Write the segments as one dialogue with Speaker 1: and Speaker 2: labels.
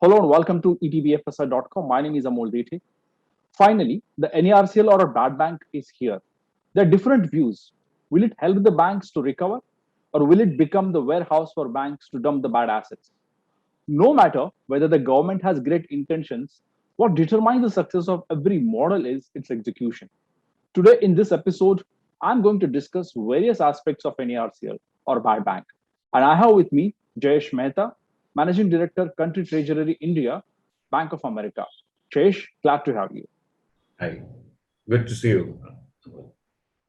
Speaker 1: Hello and welcome to ETBFSI.com. My name is Amol Dethe. Finally, the NARCL or a bad bank is here. There are different views. Will it help the banks to recover or will it become the warehouse for banks to dump the bad assets? No matter whether the government has great intentions, what determines the success of every model is its execution. Today, in this episode, I'm going to discuss various aspects of NARCL or bad bank. And I have with me Jayesh Mehta, Managing Director, Country Treasury India, Bank of America. Jayesh, glad to have you.
Speaker 2: Hi, good to see you.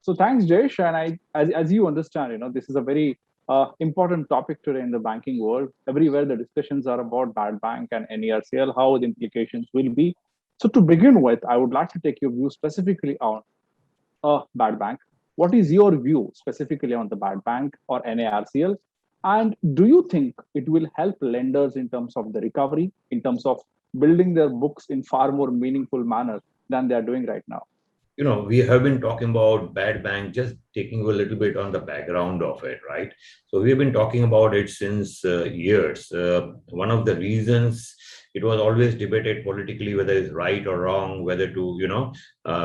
Speaker 1: So thanks, Jayesh. And as you understand, this is a very important topic today in the banking world. Everywhere the discussions are about bad bank and NARCL, how the implications will be. So to begin with, I would like to take your view specifically on a bad bank. What is your view specifically on the bad bank or NARCL? And do you think it will help lenders in terms of the recovery, in terms of building their books in far more meaningful manner than they are doing right now?
Speaker 2: We have been talking about bad bank, just taking a little bit on the background of it, right? So we've been talking about it since years. One of the reasons it was always debated politically whether it's right or wrong, whether to,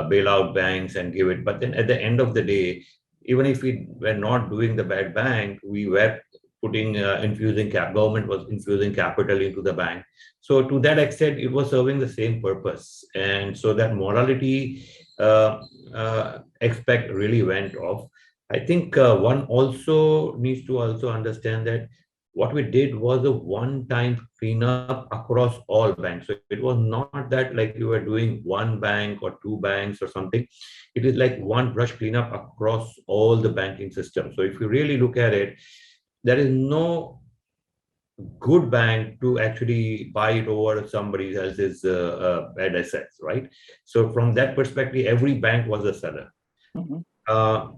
Speaker 2: bail out banks and give it. But then at the end of the day, even if we were not doing the bad bank, we were government was infusing capital into the bank. So to that extent, it was serving the same purpose. And so that morality aspect really went off. I think one also needs to also understand that what we did was a one-time cleanup across all banks. So it was not that like you were doing one bank or two banks or something. It is like one brush cleanup across all the banking system. So if you really look at it, there is no good bank to actually buy it over somebody else's bad assets, right? So from that perspective, every bank was a seller.
Speaker 1: Mhm.
Speaker 2: Uh,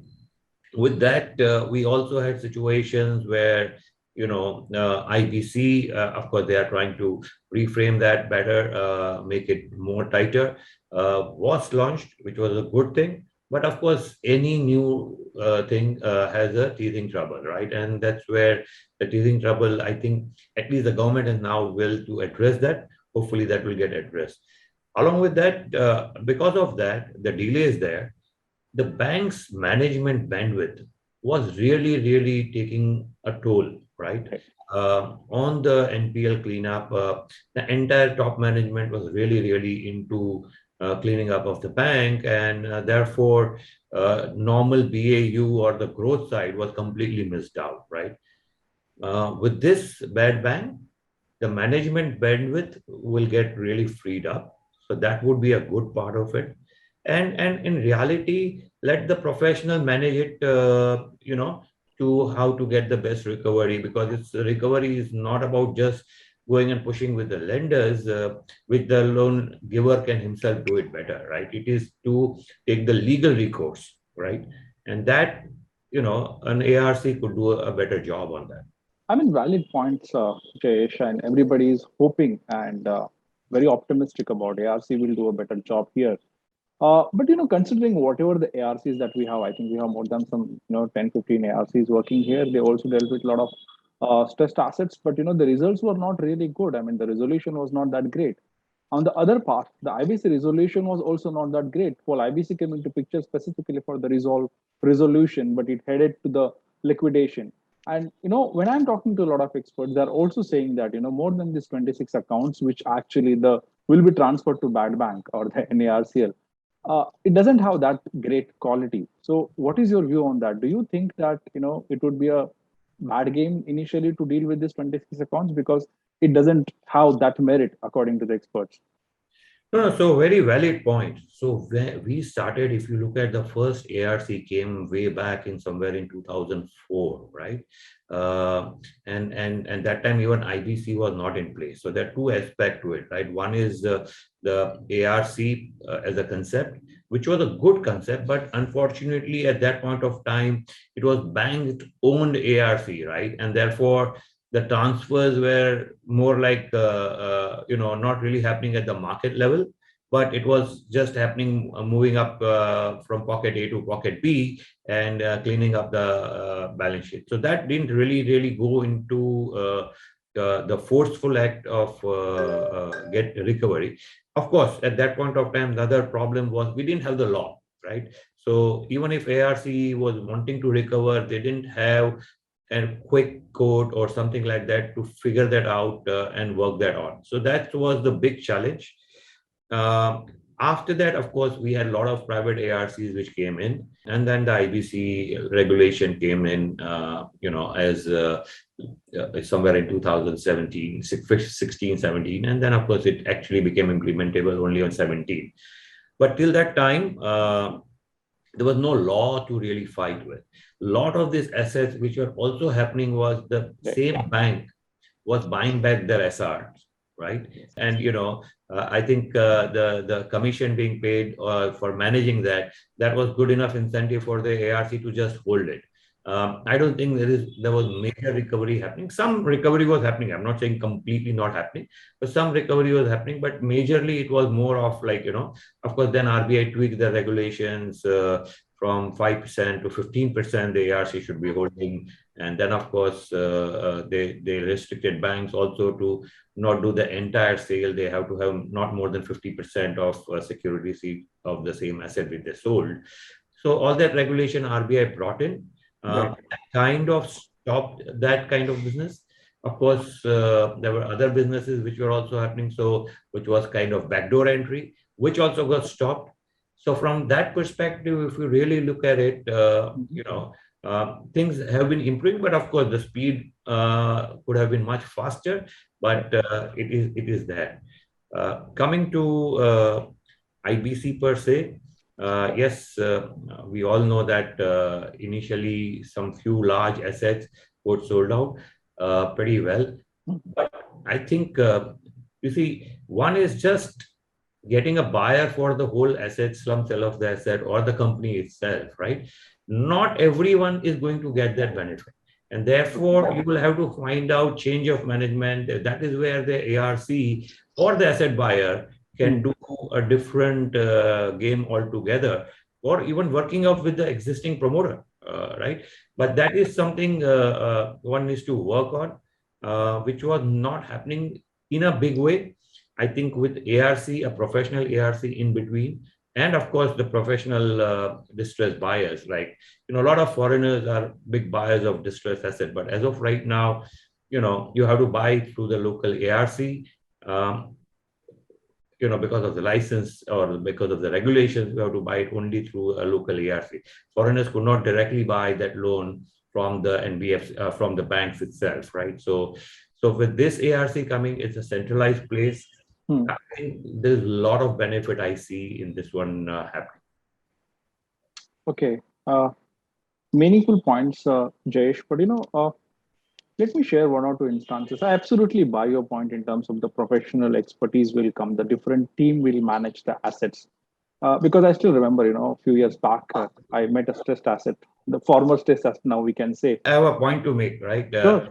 Speaker 2: with that, we also had situations where, IBC, of course, they are trying to reframe that better, make it more tighter, was launched, which was a good thing. But of course, any new thing has a teething trouble, right? And that's where the teething trouble, I think, at least the government is now will to address that. Hopefully, that will get addressed. Along with that, because of that, the delay is there. The bank's management bandwidth was really, really taking a toll, right?
Speaker 1: Right.
Speaker 2: On the NPL cleanup, the entire top management was really, really into cleaning up of the bank, and therefore, normal BAU or the growth side was completely missed out, right? With this bad bank, the management bandwidth will get really freed up. So that would be a good part of it. And in reality, let the professional manage it, to how to get the best recovery, because it's recovery is not about just going and pushing with the lenders, which the loan giver can himself do it better, right? It is to take the legal recourse, right? And that, an ARC could do a better job on that.
Speaker 1: I mean, valid points, Jayesh, and everybody is hoping and very optimistic about ARC will do a better job here. But considering whatever the ARCs that we have, I think we have more than some 10, 15 ARCs working here. They also dealt with a lot of stressed assets, but the results were not really good. I mean, the resolution was not that great. On the other part, the IBC resolution was also not that great. Well, IBC came into picture specifically for the resolution, but it headed to the liquidation. And when I'm talking to a lot of experts, they're also saying that more than these 26 accounts, which actually the will be transferred to bad bank or the NARCL, it doesn't have that great quality. So, what is your view on that? Do you think that it would be a bad game initially to deal with these 26 accounts because it doesn't have that merit according to the experts?
Speaker 2: No, no, so very valid point. So when we started, if you look at the first ARC came way back in somewhere in 2004, right? And that time even IBC was not in place. So there are two aspects to it, right? One is the ARC as a concept, which was a good concept, but unfortunately at that point of time, it was bank owned ARC, right? And therefore the transfers were more like not really happening at the market level, but it was just happening, moving up from pocket A to pocket B, and cleaning up the balance sheet. So that didn't really go into the forceful act of get recovery. Of course, at that point of time, the other problem was we didn't have the law, right? So even if ARC was wanting to recover, they didn't have a quick code or something like that to figure that out and work that on. So that was the big challenge. Uh, After that, of course, we had a lot of private ARCs which came in, and then the IBC regulation came in, as somewhere in 2017, 16, 17, and then, of course, it actually became implementable only on 17. But till that time, there was no law to really fight with. A lot of these assets which were also happening was the same bank was buying back their SRs, right? And I think the commission being paid for managing that was good enough incentive for the ARC to just hold it. I don't think there was major recovery happening. Some recovery was happening. I'm not saying completely not happening, but some recovery was happening. But majorly, it was more of like of course, then RBI tweaked the regulations from 5% to 15%. The ARC should be holding, and then of course they restricted banks also to not do the entire sale. They have to have not more than 50% of security of the same asset which they sold. So all that regulation RBI brought in kind of stopped that kind of business. Of course, there were other businesses which were also happening, so which was kind of backdoor entry, which also got stopped. So from that perspective, if you really look at it, things have been improving, but of course the speed could have been much faster. But it is there. Coming to IBC per se, yes, we all know that initially some few large assets were sold out pretty well. But I think, you see, one is just getting a buyer for the whole asset, slump sale of the asset or the company itself, right? Not everyone is going to get that benefit. And therefore, you will have to find out change of management. That is where the ARC or the asset buyer can do a different game altogether, or even working out with the existing promoter, right? But that is something one needs to work on, which was not happening in a big way. I think with ARC, a professional ARC in between, and of course the professional distressed buyers. Like a lot of foreigners are big buyers of distressed asset, but as of right now, you have to buy through the local ARC. Um, because of the license or because of the regulations, you have to buy it only through a local ARC. Foreigners could not directly buy that loan from the NBF, from the banks itself, right? So with this ARC coming, it's a centralized place. I think there's a lot of benefit I see in this one happening.
Speaker 1: Okay. Meaningful points, Jayesh. But let me share one or two instances. I absolutely buy your point in terms of the professional expertise will come, the different team will manage the assets. Because I still remember, a few years back, I met a stressed asset, the former stressed asset, now we can say.
Speaker 2: I have a point to make, right?
Speaker 1: Sure.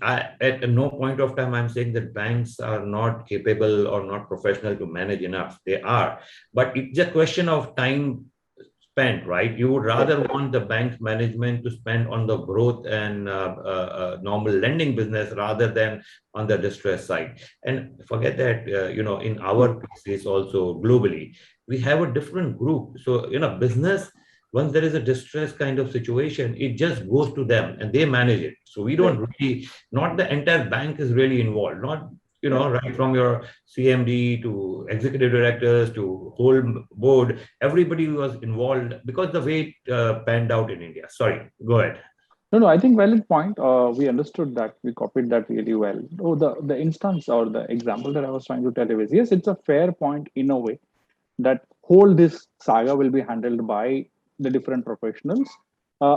Speaker 2: At no point of time I'm saying that banks are not capable or not professional to manage enough. They are, but it's a question of time spent, right? You would rather want the bank's management to spend on the growth and normal lending business rather than on the distress side. And forget that, in our cases also globally, we have a different group. So, business, once there is a distress kind of situation, it just goes to them and they manage it. So we don't really, not the entire bank is really involved, not right from your CMD to executive directors to whole board, everybody was involved because the way it panned out in India. Sorry, go ahead.
Speaker 1: No, I think valid point. We understood that. We copied that really well. Oh, the instance or the example that I was trying to tell you is, yes, it's a fair point in a way that whole this saga will be handled by the different professionals.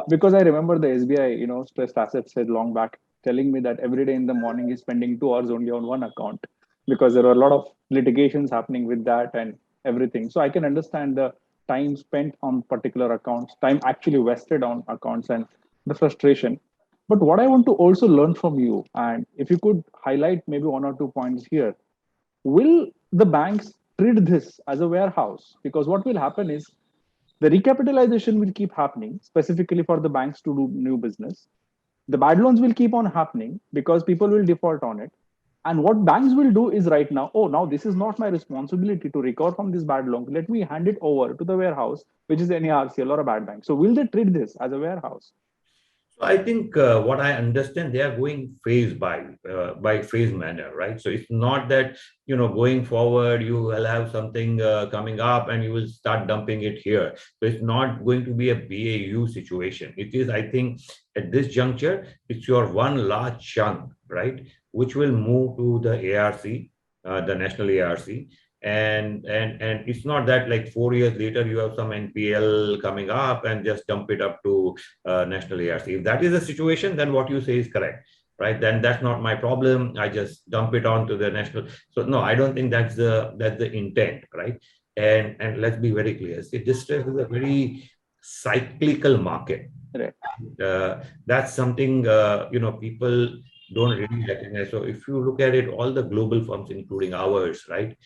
Speaker 1: Because I remember the SBI, stressed assets said long back, telling me that every day in the morning he's spending 2 hours only on one account because there were a lot of litigations happening with that and everything. So I can understand the time spent on particular accounts, time actually vested on accounts, and the frustration. But what I want to also learn from you, and if you could highlight maybe one or two points here, will the banks treat this as a warehouse? Because what will happen is the recapitalization will keep happening specifically for the banks to do new business. The bad loans will keep on happening because people will default on it. And what banks will do is right now, oh, now this is not my responsibility to recover from this bad loan. Let me hand it over to the warehouse, which is any RCL or a bad bank. So will they treat this as a warehouse?
Speaker 2: So I think what I understand, they are going by phase manner, right? So it's not that going forward you will have something coming up and you will start dumping it here. So it's not going to be a BAU situation. It is, I think, at this juncture, it's your one large chunk, right, which will move to the ARC, the national ARC, and it's not that like 4 years later you have some NPL coming up and just dump it up to national ARC. If that is the situation, then what you say is correct, right? Then that's not my problem. I just dump it on to the national. So no, I don't think that's the intent, right? And let's be very clear. See, distress is a very cyclical market.
Speaker 1: Right.
Speaker 2: That's something people don't really recognize. So if you look at it, all the global firms, including ours, right?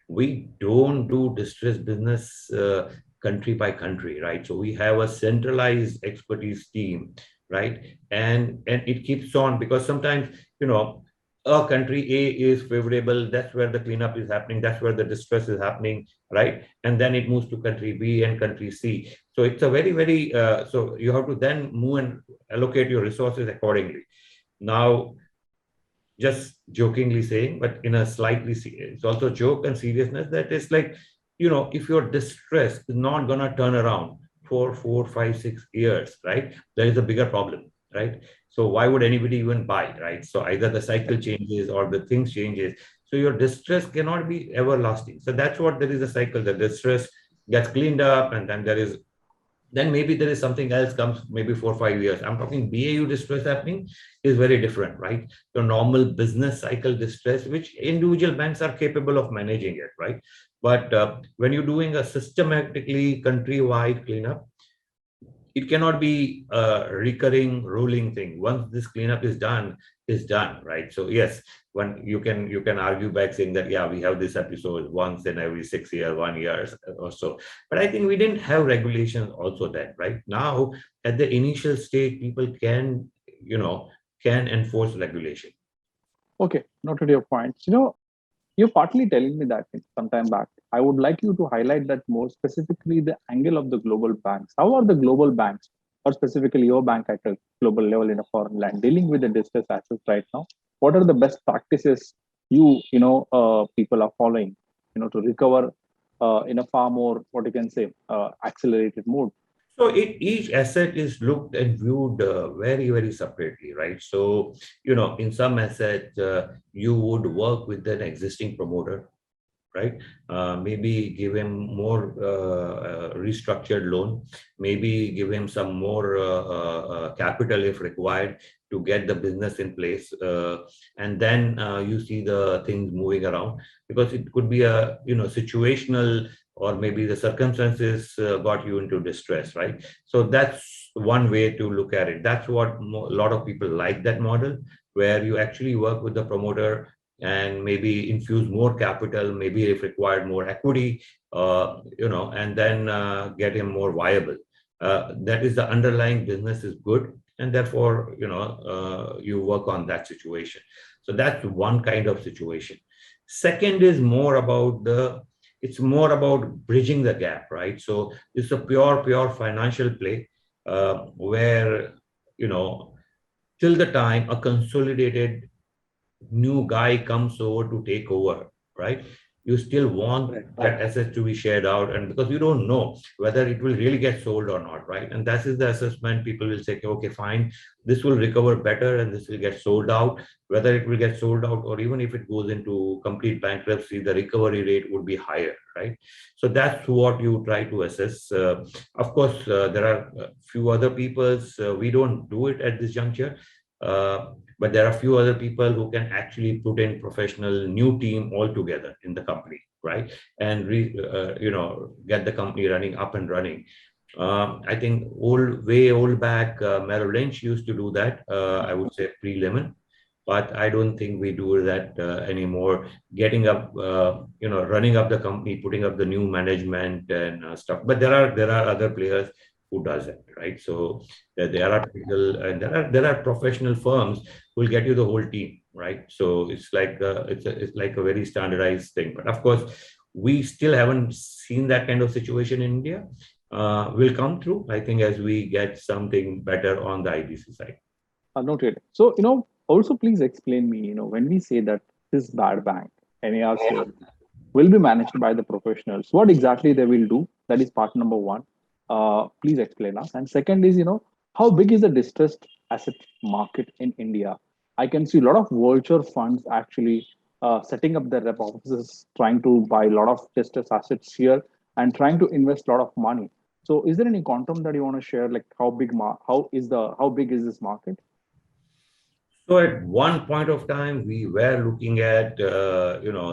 Speaker 2: We don't do distressed business country by country, right? So we have a centralized expertise team, right? And it keeps on, because sometimes a country A is favorable, that's where the cleanup is happening, that's where the distress is happening, right? And then it moves to country B and country C. So it's a very, very so you have to then move and allocate your resources accordingly. Now, just jokingly saying, but in a slightly, it's also joke and seriousness, that it's like, if your distress is not going to turn around for 4, 5, 6 years, right? There is a bigger problem, right? So why would anybody even buy, right? So either the cycle changes or the things changes. So your distress cannot be everlasting. So that's what there is a cycle. The distress gets cleaned up, and then maybe there is something else comes maybe 4, 5 years. I'm talking BAU distress happening is very different, right? The normal business cycle distress, which individual banks are capable of managing it, right? But when you're doing a systematically countrywide cleanup, it cannot be a recurring rolling thing. Once this cleanup is done, right? So yes, when you can argue back saying that, yeah, we have this episode once in every 6 years, 1 year or so. But I think we didn't have regulations also then, right? Now at the initial stage, people can enforce regulation.
Speaker 1: Okay, noted your points. You're partly telling me that some time back. I would like you to highlight that more specifically the angle of the global banks. How are the global banks, or specifically your bank at a global level in a foreign land, dealing with the distressed assets right now? What are the best practices people are following, to recover in a far more, what you can say, accelerated mode?
Speaker 2: So each asset is looked and viewed very, very separately, right? So, in some assets, you would work with an existing promoter, right? Maybe give him more restructured loan, maybe give him some more capital if required to get the business in place. And then you see the things moving around, because it could be a, situational, or maybe the circumstances got you into distress, right? So that's one way to look at it. That's what a lot of people like, that model, where you actually work with the promoter and maybe infuse more capital, maybe if required more equity, and then get him more viable. That is, the underlying business is good, and therefore, you work on that situation. So that's one kind of situation. Second is it's more about bridging the gap, right? So it's a pure financial play, where, till the time a consolidated new guy comes over to take over, right? You still want that asset to be shared out, and because you don't know whether it will really get sold or not, right? And that is the assessment. People will say, okay, fine, this will recover better and this will get sold out. Whether it will get sold out, or even if it goes into complete bankruptcy, the recovery rate would be higher, right? So that's what you try to assess. Of course, there are a few other people's, we don't do it at this juncture. But there are a few other people who can actually put in professional new team altogether in the company, right? And get the company running up and running. I think way old back, Merrill Lynch used to do that. I would say pre-Lemon, but I don't think we do that anymore. Getting up, running up the company, putting up the new management and stuff. But there are other players who does it, right? So there are people and there are professional firms who will get you the whole team, right? So it's like a very standardized thing. But of course, we still haven't seen that kind of situation in India. Will come through, I think, as we get something better on the IBC side.
Speaker 1: Noted. So, also please explain me, when we say that this bad bank, NARCL, will be managed by the professionals, what exactly they will do? That is part number one. Please explain us. And second is, how big is the distressed asset market in India? I can see a lot of vulture funds actually setting up their rep offices, trying to buy a lot of distressed assets here and trying to invest a lot of money. So, is there any quantum that you want to share? Like how big is this market?
Speaker 2: So at one point of time, we were looking at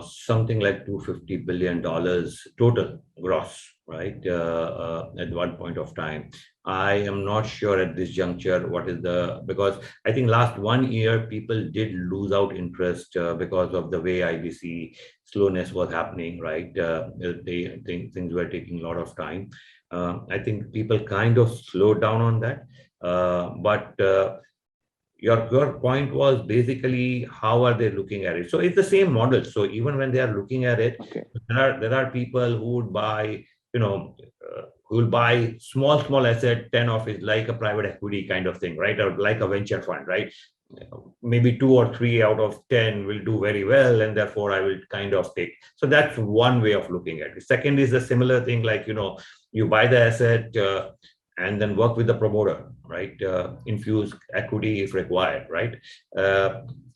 Speaker 2: something like $250 billion total gross, right? At one point of time, I am not sure at this juncture what is the, because I think last 1 year people did lose out interest because of the way IBC slowness was happening, right? Things were taking a lot of time. I think people kind of slowed down on that, but. Your point was basically how are they looking at it? So it's the same model. So even when they are looking at it,
Speaker 1: Okay.
Speaker 2: there are people who would buy, who will buy small asset, 10 of it, like a private equity kind of thing, right? Or like a venture fund, right? Maybe 2 or 3 out of 10 will do very well, and therefore I will kind of take. So that's one way of looking at it. Second is a similar thing, like you buy the asset, and then work with the promoter, right? Infuse equity if required, right?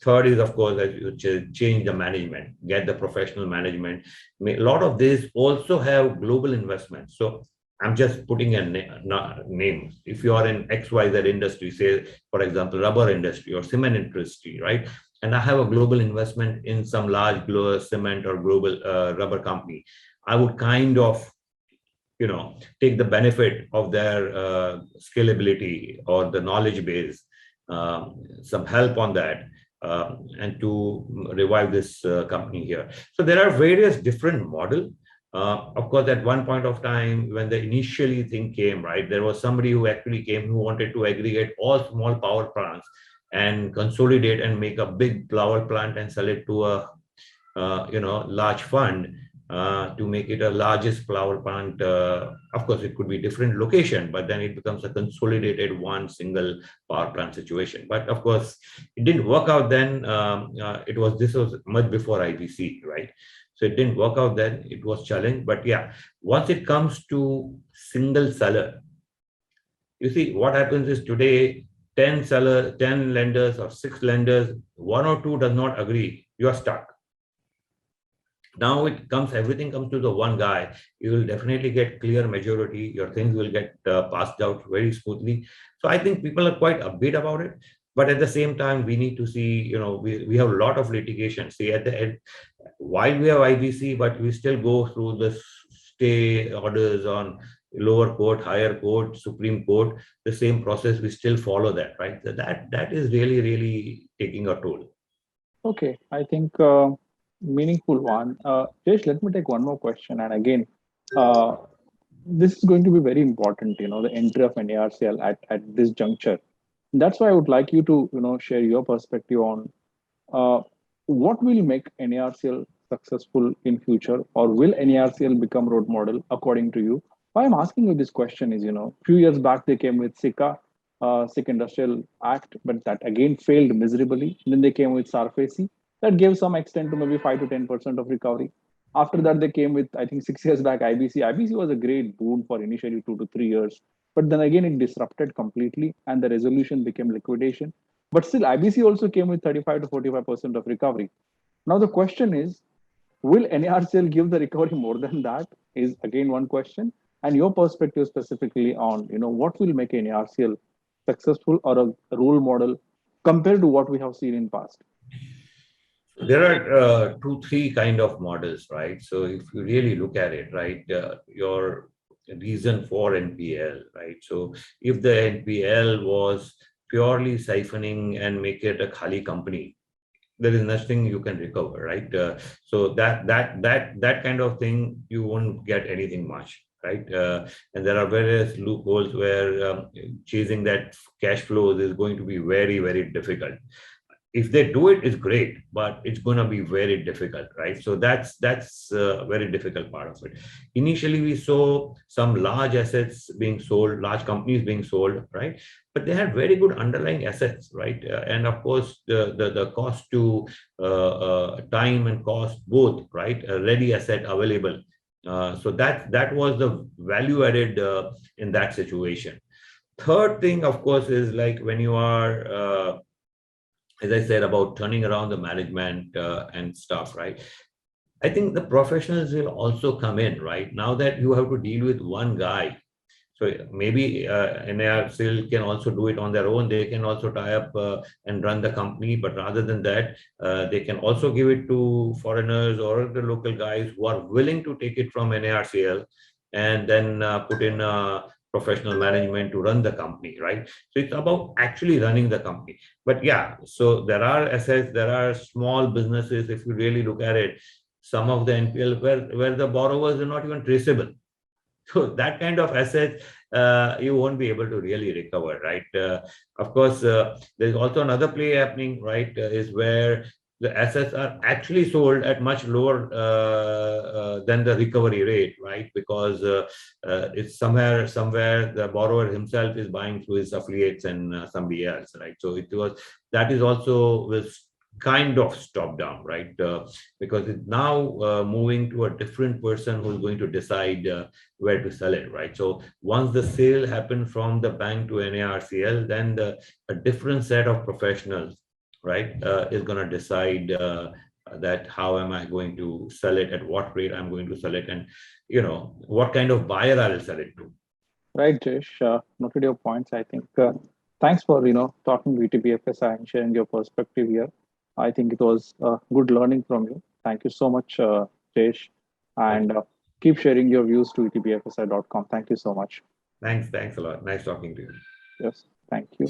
Speaker 2: Third is, of course, that you change the management, get the professional management. A lot of these also have global investments. So I'm just putting a name. If you are in XYZ industry, say, for example, rubber industry or cement industry, right? And I have a global investment in some large global cement or global rubber company, I would kind of take the benefit of their scalability or the knowledge base, some help on that, and to revive this company here. So there are various different models. Of course, at one point of time, when the initially thing came, right, there was somebody who actually came who wanted to aggregate all small power plants and consolidate and make a big power plant and sell it to a large fund, to make it a largest power plant. Of course, it could be different location, but then it becomes a consolidated one single power plant situation. But of course, it didn't work out then. This was much before IBC, right? So it didn't work out then. It was challenged. But yeah, once it comes to single seller, you see what happens is today 10 lenders or 6 lenders, one or two does not agree, you are stuck. Now everything comes to the one guy. You will definitely get clear majority. Your things will get passed out very smoothly. So I think people are quite upbeat about it. But at the same time, we need to see, we have a lot of litigation. See, at the end, while we have IBC, but we still go through the stay orders on lower court, higher court, Supreme Court, the same process, we still follow that, right? That is really, really taking a toll.
Speaker 1: Okay, I think meaningful one. Jesh, let me take one more question. And again, uh, this is going to be very important, the entry of NARCL at this juncture. That's why I would like you to, share your perspective on what will make NARCL successful in future, or will NARCL become role model according to you? Why I'm asking you this question is, few years back they came with SICA, Sikh Industrial Act, but that again failed miserably. Then they came with SARFACI, that gave some extent to maybe 5 to 10% of recovery. After that, they came with, I think, 6 years back, IBC. IBC was a great boon for initially 2 to 3 years, but then again it disrupted completely, and the resolution became liquidation. But still, IBC also came with 35 to 45% of recovery. Now the question is, will NARCL give the recovery more than that? Is again one question. And your perspective specifically on, what will make NARCL successful or a role model compared to what we have seen in past?
Speaker 2: There are two, three kind of models, right? So if you really look at it, right, your reason for NPL, right? So if the NPL was purely siphoning and make it a khali company, there is nothing you can recover, right? So that kind of thing, you won't get anything much. right? And there are various loopholes where chasing that cash flows is going to be very, very difficult. If they do it, it's great, but it's going to be very difficult, right? So that's a very difficult part of it. Initially, we saw some large assets being sold, large companies being sold, right? But they had very good underlying assets, right? And of course, the cost to time and cost both, right? A ready asset available. So that was the value added in that situation. Third thing, of course, is like when you are as I said, about turning around the management and stuff, right? I think the professionals will also come in, right? Now that you have to deal with one guy. So maybe NAR still can also do it on their own. They can also tie up and run the company. But rather than that, they can also give it to foreigners or the local guys who are willing to take it from NARCL and then put in professional management to run the company, right? So it's about actually running the company. But yeah, so there are assets, there are small businesses, if you really look at it, some of the NPL where the borrowers are not even traceable. So that kind of assets, you won't be able to really recover, right? Of course, there's also another play happening, right? Is where the assets are actually sold at much lower than the recovery rate, right? Because it's somewhere the borrower himself is buying through his affiliates and somebody else, right? So that is also was kind of stopped down, right? Because it's now moving to a different person who's going to decide where to sell it, right? So once the sale happened from the bank to NARCL, then a different set of professionals, right, is going to decide that how am I going to sell it, at what rate I'm going to sell it, and what kind of buyer I will sell it to.
Speaker 1: Right, Jayesh. Noted your points. I think thanks for talking to ETBFSI and sharing your perspective here. I think it was good learning from you. Thank you so much, Jayesh,
Speaker 2: Thank
Speaker 1: and
Speaker 2: you.
Speaker 1: keep sharing your views to etbfsi.com. Thank you so much.
Speaker 2: Thanks a lot. Nice talking to you.
Speaker 1: Yes, thank you.